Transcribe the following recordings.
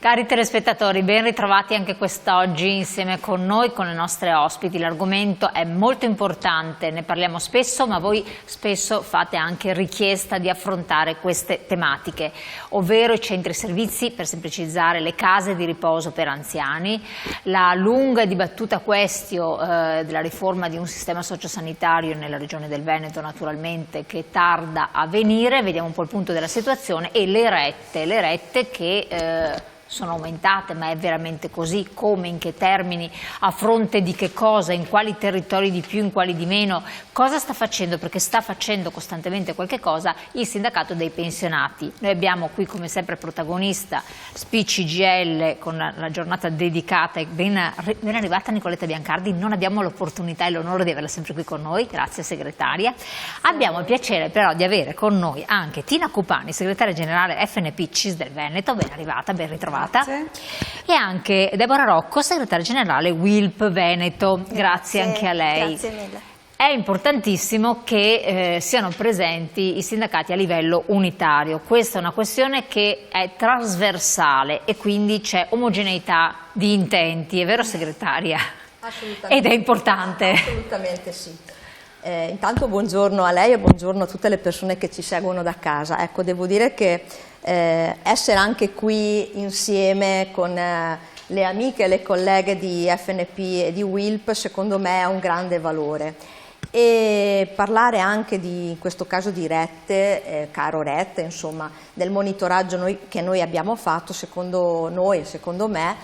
Cari telespettatori, ben ritrovati anche quest'oggi insieme con noi, con le nostre ospiti. L'argomento è molto importante, ne parliamo spesso, ma voi spesso fate anche richiesta di affrontare queste tematiche, ovvero i centri servizi, per semplicizzare, le case di riposo per anziani, la lunga e dibattuta questione della riforma di un sistema sociosanitario nella regione del Veneto, naturalmente, che tarda a venire. Vediamo un po' il punto della situazione, e le rette che sono aumentate, ma è veramente così? Come, in che termini, a fronte di che cosa, in quali territori di più, in quali di meno? Cosa sta facendo? Perché sta facendo costantemente qualche cosa il sindacato dei pensionati. Noi abbiamo qui come sempre protagonista CGIL con la giornata dedicata, e ben arrivata Nicoletta Biancardi, non abbiamo l'opportunità e l'onore di averla sempre qui con noi, grazie segretaria. Abbiamo il piacere però di avere con noi anche Tina Cupani, segretaria generale FNP CIS del Veneto, ben arrivata, ben ritrovata. Grazie. E anche Deborah Rocco, segretaria generale WILP Veneto. Grazie anche a lei. Grazie mille. È importantissimo che siano presenti i sindacati a livello unitario. Questa è una questione che è trasversale e quindi c'è omogeneità di intenti, è vero segretaria? Assolutamente. Ed è importante. Assolutamente sì. Intanto buongiorno a lei e buongiorno a tutte le persone che ci seguono da casa. Ecco, devo dire che essere anche qui insieme con le amiche e le colleghe di FNP e di WILP secondo me è un grande valore, e parlare anche in questo caso di rette, caro rette, insomma, del monitoraggio che noi abbiamo fatto, secondo noi e secondo me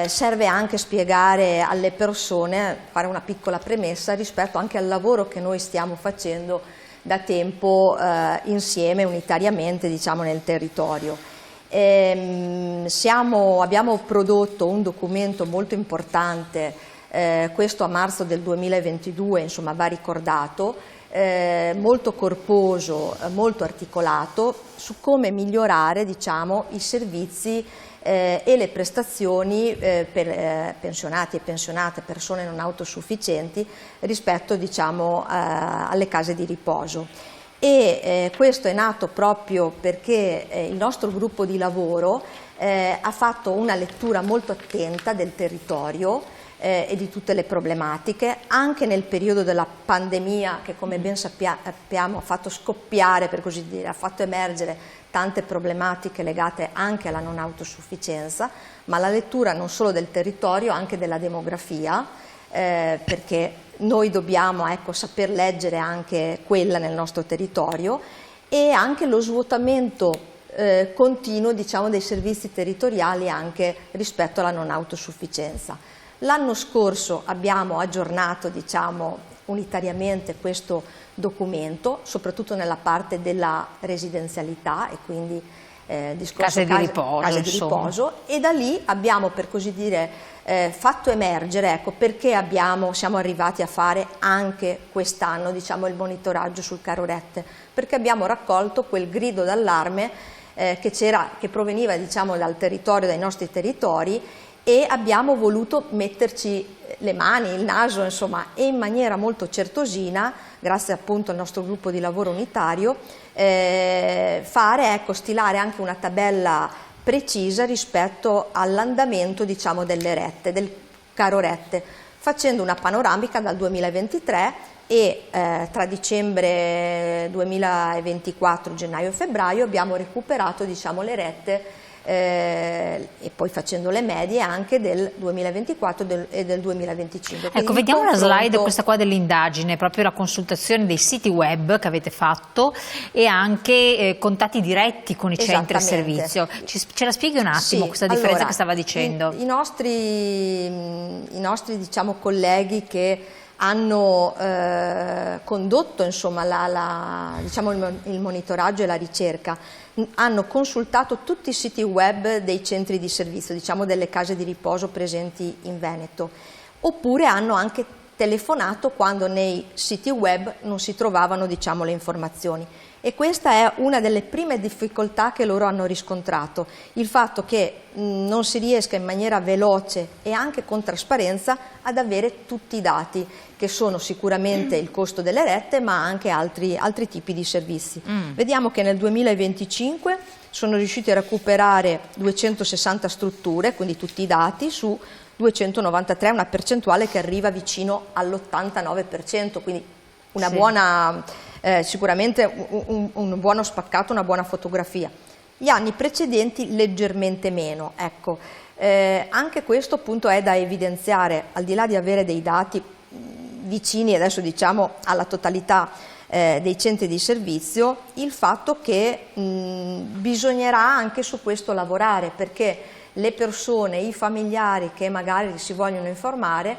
serve anche spiegare alle persone, fare una piccola premessa rispetto anche al lavoro che noi stiamo facendo da tempo insieme, unitariamente, diciamo, nel territorio. Abbiamo prodotto un documento molto importante, questo a marzo del 2022, insomma, va ricordato, molto corposo, molto articolato, su come migliorare, diciamo, i servizi e le prestazioni per pensionati e pensionate, persone non autosufficienti, rispetto, diciamo, alle case di riposo. E questo è nato proprio perché il nostro gruppo di lavoro ha fatto una lettura molto attenta del territorio e di tutte le problematiche, anche nel periodo della pandemia che, come ben sappiamo, ha fatto scoppiare, per così dire, ha fatto emergere tante problematiche legate anche alla non autosufficienza, ma la lettura non solo del territorio, anche della demografia, perché noi dobbiamo, ecco, saper leggere anche quella nel nostro territorio, e anche lo svuotamento continuo, diciamo, dei servizi territoriali anche rispetto alla non autosufficienza. L'anno scorso abbiamo aggiornato, diciamo, unitariamente questo documento, soprattutto nella parte della residenzialità e quindi discorso case di riposo, e da lì abbiamo, per così dire, fatto emergere, ecco, perché siamo arrivati a fare anche quest'anno, diciamo, il monitoraggio sul caro rette, perché abbiamo raccolto quel grido d'allarme che proveniva, diciamo, dal territorio, dai nostri territori, e abbiamo voluto metterci le mani, il naso, insomma, e in maniera molto certosina, grazie appunto al nostro gruppo di lavoro unitario, stilare anche una tabella precisa rispetto all'andamento, diciamo, delle rette, del caro rette, facendo una panoramica dal 2023 e tra dicembre 2024, gennaio e febbraio abbiamo recuperato, diciamo, le rette e poi facendo le medie anche del 2024 e del 2025. Ecco, vediamo la slide, questa qua dell'indagine, proprio la consultazione dei siti web che avete fatto e anche contatti diretti con i centri servizio. Ce la spieghi un attimo, sì, questa differenza, allora, che stava dicendo? I nostri diciamo, colleghi che hanno condotto, insomma, diciamo, il monitoraggio e la ricerca, hanno consultato tutti i siti web dei centri di servizio, diciamo, delle case di riposo presenti in Veneto, oppure hanno anche telefonato quando nei siti web non si trovavano, diciamo, le informazioni. E questa è una delle prime difficoltà che loro hanno riscontrato, il fatto che non si riesca in maniera veloce e anche con trasparenza ad avere tutti i dati, che sono sicuramente il costo delle rette, ma anche altri tipi di servizi. Vediamo che nel 2025 sono riusciti a recuperare 260 strutture, quindi tutti i dati, su 293, una percentuale che arriva vicino all'89%, quindi una buona, sicuramente un buono spaccato, una buona fotografia. Gli anni precedenti leggermente meno, ecco. Anche questo appunto è da evidenziare, al di là di avere dei dati vicini adesso diciamo alla totalità dei centri di servizio, il fatto che bisognerà anche su questo lavorare, perché le persone, i familiari che magari si vogliono informare,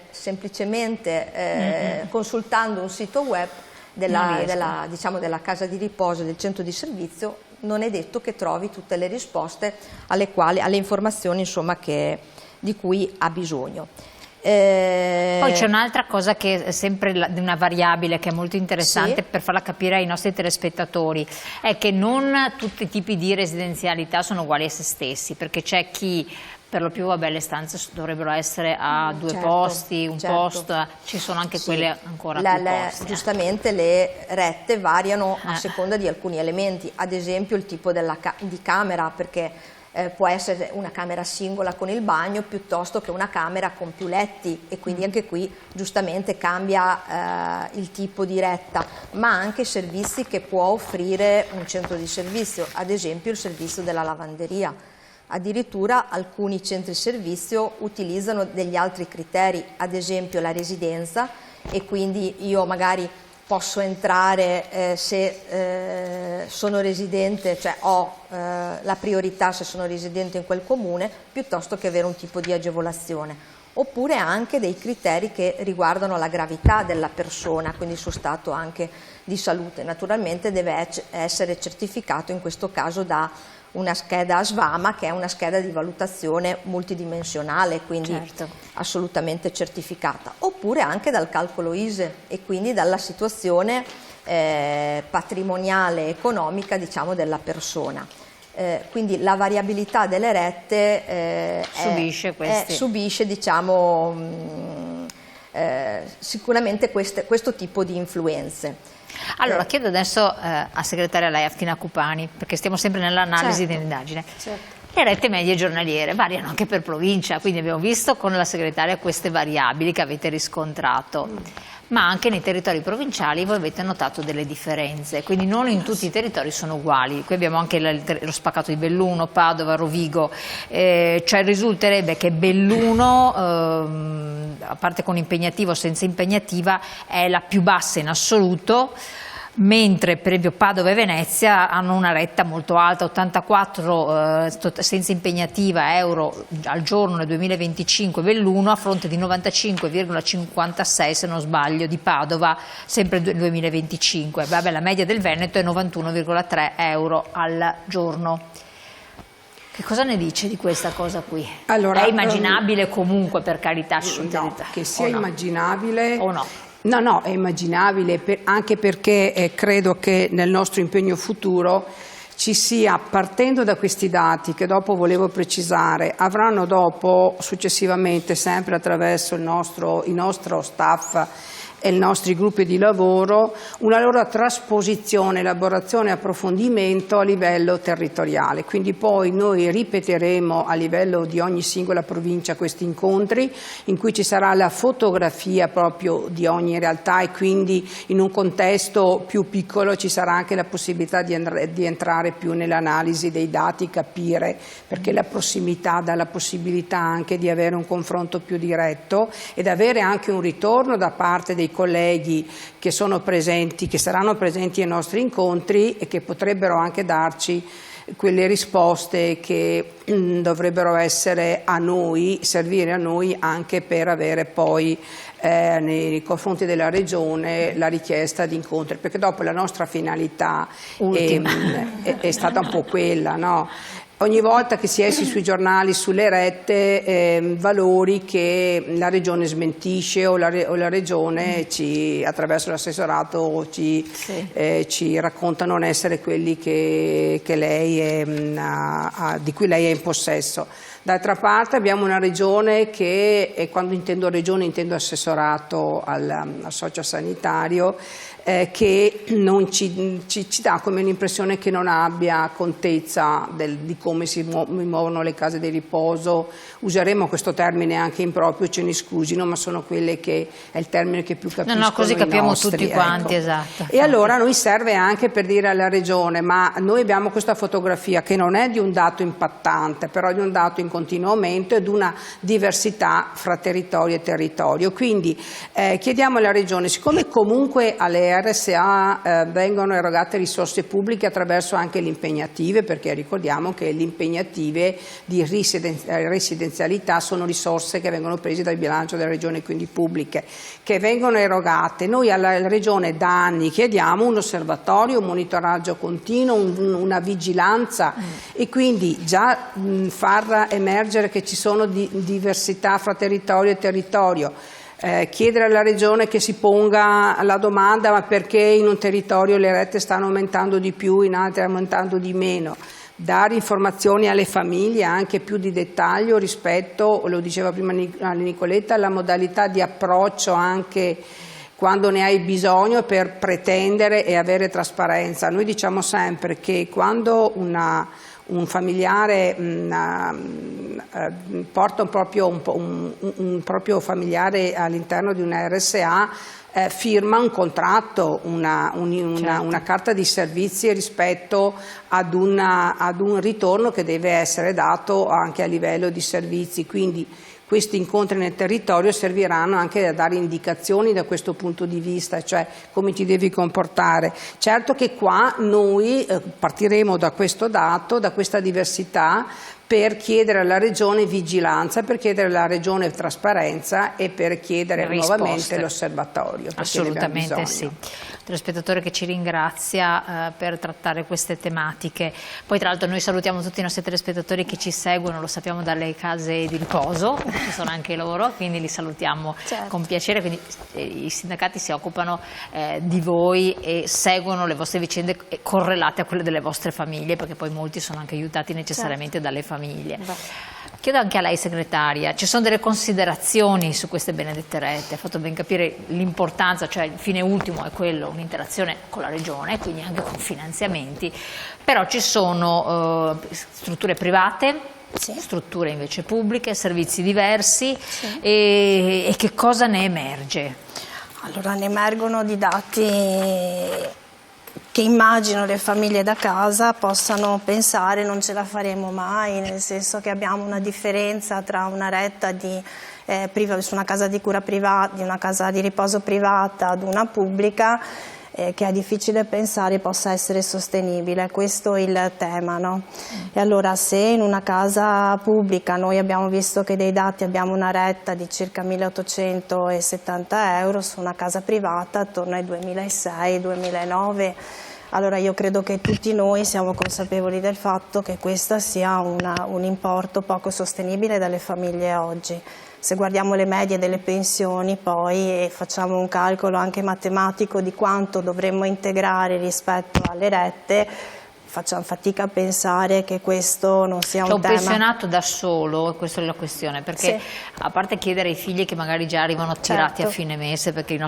semplicemente consultando un sito web della casa di riposo, del centro di servizio, non è detto che trovi tutte le risposte alle informazioni insomma, di cui ha bisogno. Poi c'è un'altra cosa che è sempre una variabile che è molto interessante, sì, per farla capire ai nostri telespettatori, è che non tutti i tipi di residenzialità sono uguali a se stessi, perché c'è chi per lo più, vabbè, le stanze dovrebbero essere a 2 posti, un posto, ci sono anche quelle ancora più posti. Giustamente le rette variano a seconda di alcuni elementi, ad esempio il tipo di camera, perché può essere una camera singola con il bagno piuttosto che una camera con più letti, e quindi anche qui giustamente cambia il tipo di retta, ma anche i servizi che può offrire un centro di servizio, ad esempio il servizio della lavanderia. Addirittura alcuni centri servizio utilizzano degli altri criteri, ad esempio la residenza, e quindi io magari posso entrare se sono residente, cioè ho la priorità se sono residente in quel comune, piuttosto che avere un tipo di agevolazione. Oppure anche dei criteri che riguardano la gravità della persona, quindi il suo stato anche di salute. Naturalmente deve essere certificato in questo caso da una scheda SVAMA, che è una scheda di valutazione multidimensionale, quindi assolutamente certificata, oppure anche dal calcolo ISEE e quindi dalla situazione patrimoniale e economica, diciamo, della persona. Quindi la variabilità delle rette subisce diciamo, sicuramente questo tipo di influenze. Allora chiedo adesso a segretaria lei, Aftina Cupani, perché stiamo sempre nell'analisi dell'indagine. Le rette medie giornaliere variano anche per provincia, quindi abbiamo visto con la segretaria queste variabili che avete riscontrato, ma anche nei territori provinciali voi avete notato delle differenze, quindi non in tutti i territori sono uguali. Qui abbiamo anche lo spaccato di Belluno, Padova, Rovigo, cioè risulterebbe che Belluno, a parte con impegnativo o senza impegnativa, è la più bassa in assoluto, mentre per esempio Padova e Venezia hanno una retta molto alta, 84 senza impegnativa euro al giorno nel 2025 Belluno, a fronte di 95,56 se non sbaglio di Padova sempre nel 2025. Vabbè, la media del Veneto è 91,3 euro al giorno. Che cosa ne dice di questa cosa qui? Allora, è immaginabile comunque, per carità? No, che sia immaginabile o no? No, è immaginabile, anche perché credo che nel nostro impegno futuro ci sia, partendo da questi dati che dopo volevo precisare, avranno dopo successivamente, sempre attraverso il nostro staff e i nostri gruppi di lavoro, una loro trasposizione, elaborazione e approfondimento a livello territoriale. Quindi poi noi ripeteremo a livello di ogni singola provincia questi incontri in cui ci sarà la fotografia proprio di ogni realtà, e quindi in un contesto più piccolo ci sarà anche la possibilità di entrare più nell'analisi dei dati, capire, perché la prossimità dà la possibilità anche di avere un confronto più diretto ed avere anche un ritorno da parte dei colleghi che sono presenti, che saranno presenti ai nostri incontri e che potrebbero anche darci quelle risposte che dovrebbero essere a noi, servire a noi anche per avere poi nei confronti della Regione la richiesta di incontri, perché dopo la nostra finalità è stata un po' quella, no? Ogni volta che si esce sui giornali, sulle rette, valori che la Regione smentisce o la Regione attraverso l'assessorato ci racconta non essere quelli che lei di cui lei è in possesso. D'altra parte abbiamo una Regione che, e quando intendo Regione intendo assessorato al sociosanitario, che non ci dà come l'impressione che non abbia contezza di come si muovono le case di riposo. Useremo questo termine anche improprio, ce ne scusino, ma sono quelle che è il termine che più capiscono no, così capiamo nostri, tutti quanti, ecco. esatto. E allora noi serve anche per dire alla Regione, ma noi abbiamo questa fotografia che non è di un dato impattante, però di un dato in continuo aumento e di una diversità fra territorio e territorio. Quindi chiediamo alla Regione, siccome comunque alle RSA vengono erogate risorse pubbliche attraverso anche le impegnative, perché ricordiamo che le impegnative di residenzialità sono risorse che vengono prese dal bilancio della Regione, quindi pubbliche, che vengono erogate. Noi alla Regione da anni chiediamo un osservatorio, un monitoraggio continuo, una vigilanza e quindi già far emergere che ci sono diversità fra territorio e territorio. Chiedere alla Regione che si ponga la domanda ma perché in un territorio le rette stanno aumentando di più, in altri aumentando di meno, dare informazioni alle famiglie anche più di dettaglio rispetto, lo diceva prima Nicoletta, alla modalità di approccio anche quando ne hai bisogno per pretendere e avere trasparenza. Noi diciamo sempre che quando un familiare porta un proprio familiare all'interno di una RSA, firma un contratto, una carta di servizi rispetto ad un ritorno che deve essere dato anche a livello di servizi. Quindi questi incontri nel territorio serviranno anche a dare indicazioni da questo punto di vista, cioè come ti devi comportare. Certo che qua noi partiremo da questo dato, da questa diversità, per chiedere alla Regione vigilanza, per chiedere alla Regione trasparenza e per chiedere nuovamente l'osservatorio. Assolutamente sì. Telespettatore che ci ringrazia per trattare queste tematiche. Poi tra l'altro noi salutiamo tutti i nostri telespettatori che ci seguono, lo sappiamo dalle case di riposo, ci sono anche loro, quindi li salutiamo con piacere. Quindi i sindacati si occupano di voi e seguono le vostre vicende correlate a quelle delle vostre famiglie, perché poi molti sono anche aiutati necessariamente dalle famiglie. Chiedo anche a lei, segretaria, ci sono delle considerazioni su queste benedette rette? Ha fatto ben capire l'importanza, cioè il fine ultimo è quello, un'interazione con la Regione, quindi anche con finanziamenti, però ci sono strutture private, strutture invece pubbliche, servizi diversi e che cosa ne emerge? Allora ne emergono di dati che immagino le famiglie da casa possano pensare non ce la faremo mai, nel senso che abbiamo una differenza tra una retta su una casa di cura privata, di una casa di riposo privata ad una pubblica, che è difficile pensare possa essere sostenibile. Questo è il tema, no? E allora se in una casa pubblica noi abbiamo visto che dei dati abbiamo una retta di circa 1.870 euro, su una casa privata attorno ai 2006-2009, allora io credo che tutti noi siamo consapevoli del fatto che questo sia un importo poco sostenibile dalle famiglie oggi. Se guardiamo le medie delle pensioni poi e facciamo un calcolo anche matematico di quanto dovremmo integrare rispetto alle rette, facciamo fatica a pensare che questo non sia un tema. Un pensionato da solo, questa è la questione, perché a parte chiedere ai figli che magari già arrivano tirati a fine mese perché le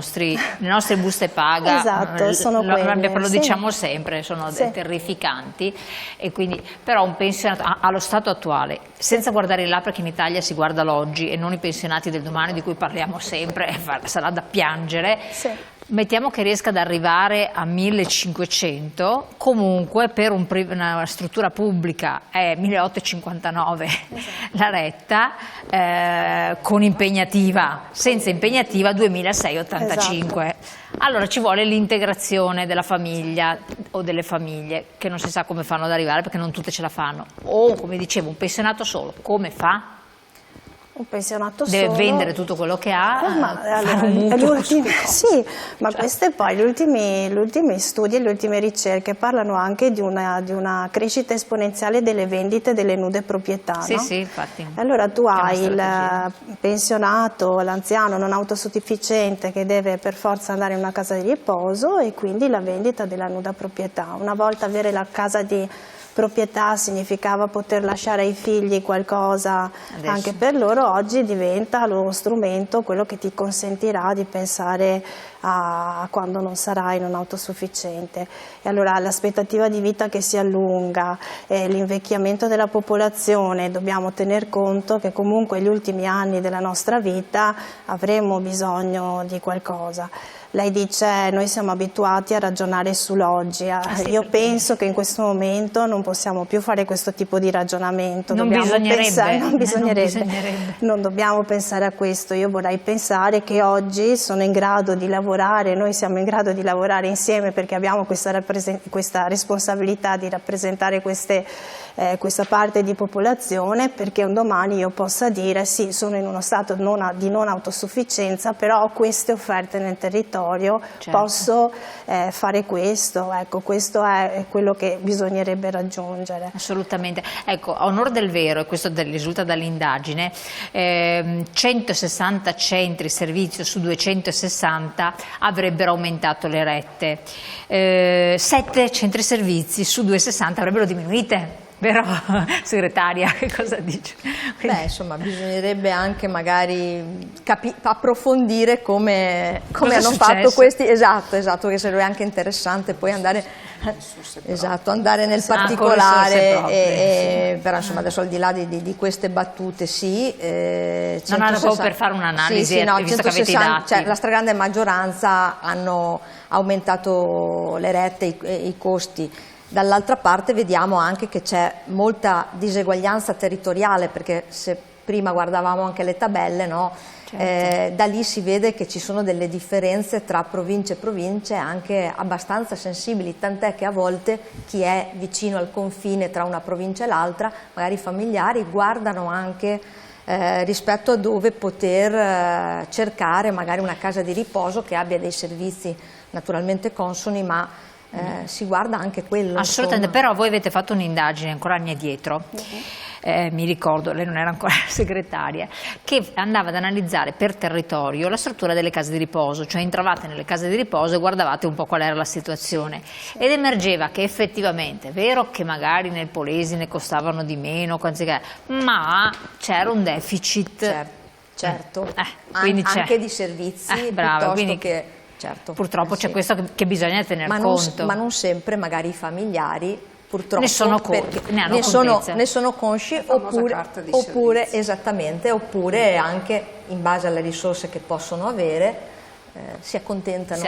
nostre buste paga, sono quelle, lo diciamo sempre, sono terrificanti, e quindi però un pensionato allo stato attuale, senza guardare in là, perché in Italia si guarda l'oggi e non i pensionati del domani di cui parliamo sempre, sarà da piangere. Mettiamo che riesca ad arrivare a 1.500, comunque per una struttura pubblica è 1.859 la retta, con impegnativa, senza impegnativa 2.685. Allora ci vuole l'integrazione della famiglia o delle famiglie, che non si sa come fanno ad arrivare perché non tutte ce la fanno, o come dicevo un pensionato solo, come fa? Un pensionato deve solo vendere tutto quello che ha, queste poi gli ultimi studi e le ultime ricerche parlano anche di una crescita esponenziale delle vendite delle nude proprietà. Sì, infatti. Allora tu hai il pensionato, l'anziano non autosufficiente che deve per forza andare in una casa di riposo e quindi la vendita della nuda proprietà. Una volta avere la casa di proprietà significava poter lasciare ai figli qualcosa anche per loro, oggi diventa lo strumento, quello che ti consentirà di pensare a quando non sarai non autosufficiente. E allora l'aspettativa di vita che si allunga, l'invecchiamento della popolazione, dobbiamo tener conto che comunque gli ultimi anni della nostra vita avremo bisogno di qualcosa. Lei dice noi siamo abituati a ragionare sull'oggi, io penso che in questo momento non possiamo più fare questo tipo di ragionamento, non bisognerebbe. Non dobbiamo pensare a questo. Io vorrei pensare che oggi sono in grado di lavorare, noi siamo in grado di lavorare insieme perché abbiamo questa responsabilità di rappresentare questa parte di popolazione, perché un domani io possa dire sì, sono in uno stato di non autosufficienza, però ho queste offerte nel territorio, certo, posso fare questo. Ecco, questo è quello che bisognerebbe raggiungere. Assolutamente. Ecco, a onor del vero, e questo risulta dall'indagine, 160 centri servizio su 260 avrebbero aumentato le rette, 7 centri servizi su 260 avrebbero diminuite. Vero, segretaria, che cosa dice? Beh, insomma, bisognerebbe anche magari approfondire come hanno fatto questi, esatto, che sarebbe anche interessante poi andare nel particolare, però insomma adesso al di là di queste battute sì. Non hanno proprio per fare un'analisi, no, visto che avete i dati. Cioè, la stragrande maggioranza hanno aumentato le rette e i costi. Dall'altra parte vediamo anche che c'è molta diseguaglianza territoriale, perché se prima guardavamo anche le tabelle, no? Certo. Da lì si vede che ci sono delle differenze tra province e province anche abbastanza sensibili, tant'è che a volte chi è vicino al confine tra una provincia e l'altra, magari i familiari, guardano anche rispetto a dove poter cercare magari una casa di riposo che abbia dei servizi naturalmente consoni, ma si guarda anche quello. Assolutamente, insomma. però voi avete fatto un'indagine ancora anni addietro, mi ricordo, lei non era ancora segretaria, che andava ad analizzare per territorio la struttura delle case di riposo, cioè entravate nelle case di riposo e guardavate un po' qual era la situazione, ed emergeva che effettivamente, è vero che magari nel Polesine costavano di meno, ma c'era un deficit. Certo. Quindi anche di servizi, brava, piuttosto che... Certo, purtroppo c'è questo che bisogna tener conto. Ma non sempre magari i familiari purtroppo ne sono consci, oppure anche in base alle risorse che possono avere si accontentano.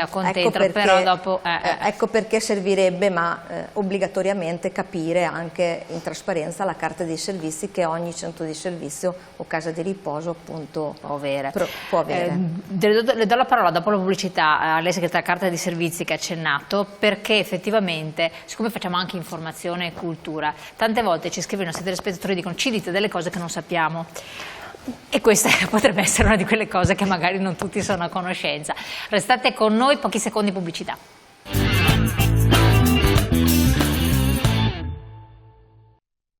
Però dopo... Ecco perché servirebbe obbligatoriamente capire anche in trasparenza la carta dei servizi che ogni centro di servizio o casa di riposo appunto può avere. Le do la parola dopo la pubblicità a lei, segretaria, carta dei servizi che ha accennato, perché effettivamente, siccome facciamo anche informazione e cultura, tante volte ci scrivono i nostri telespettatori e dicono ci dite delle cose che non sappiamo. E questa potrebbe essere una di quelle cose che magari non tutti sono a conoscenza. Restate con noi, pochi secondi pubblicità.